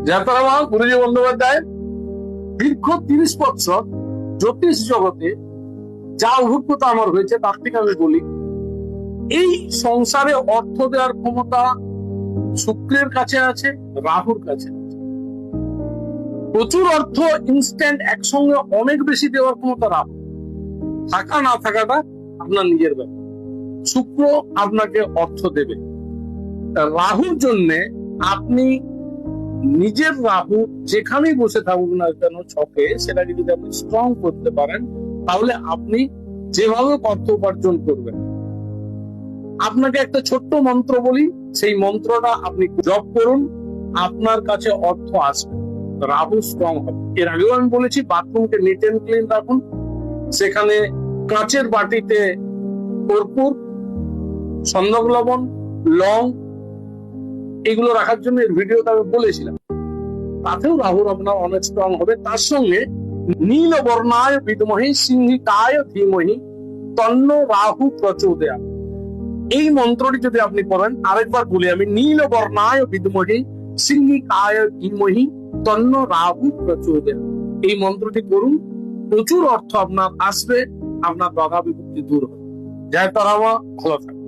জয়তারামা গুরুজি বন্দ্যোপাধ্যায় দীর্ঘ 30 বছর জ্যোতিষ জগতে যা অভিজ্ঞতা আমার হয়েছে তার থেকে আমি বলি, এই সংসারে অর্থ দেওয়ার ক্ষমতা শুক্রের কাছে আছে, রাহুর কাছে আছে। প্রচুর অর্থ ইনস্ট্যান্ট একসঙ্গে অনেক বেশি দেওয়ার ক্ষমতা রাহু। থাকা না থাকাটা আপনার নিজের ব্যাপার। শুক্র আপনাকে অর্থ দেবে। রাহুর জন্যে আপনি নিজের রাহু যেখানেই বসে থাকুক না কেন ছকে, সেটাকে যদি আপনি স্ট্রং করতে পারেন, তাহলে আপনি যেভাবে অর্থ উপার্জন করবেন। আপনাকে একটা ছোট্ট মন্ত্র বলি, সেই মন্ত্রটা আপনি জপ করুন, আপনার কাছে অর্থ আসবে, রাহু স্ট্রং হবে। এর আগেও আমি বলেছি বাথরুমকে নিট এন্ড ক্লিন রাখুন, সেখানে কাঁচের বাটিতে কর্পূর, সন্দক লবণ, লং এগুলো রাখার জন্য এর ভিডিওটা আমি বলেছিলাম। তাতেও রাহুর আপনার অনেক স্ট্রং হবে। তার সঙ্গে নীল বর্ণায় বিদ্মহি সিংহিকায় ধীমহি তন্ন রাহু প্রচোদয়াৎ, এই মন্ত্রটি যদি আপনি করেন, আরেকবার বলি আমি, নীল বর্ণায় বিদ্মহি সিংহিকায় ধীমহি তন্ন রাহু প্রচোদয়াৎ, এই মন্ত্রটি করুন, প্রচুর অর্থ আপনার আসবে, আপনার বাধা বিপত্তি দূর হবে। জয় তারামা, ভালো থাকবে।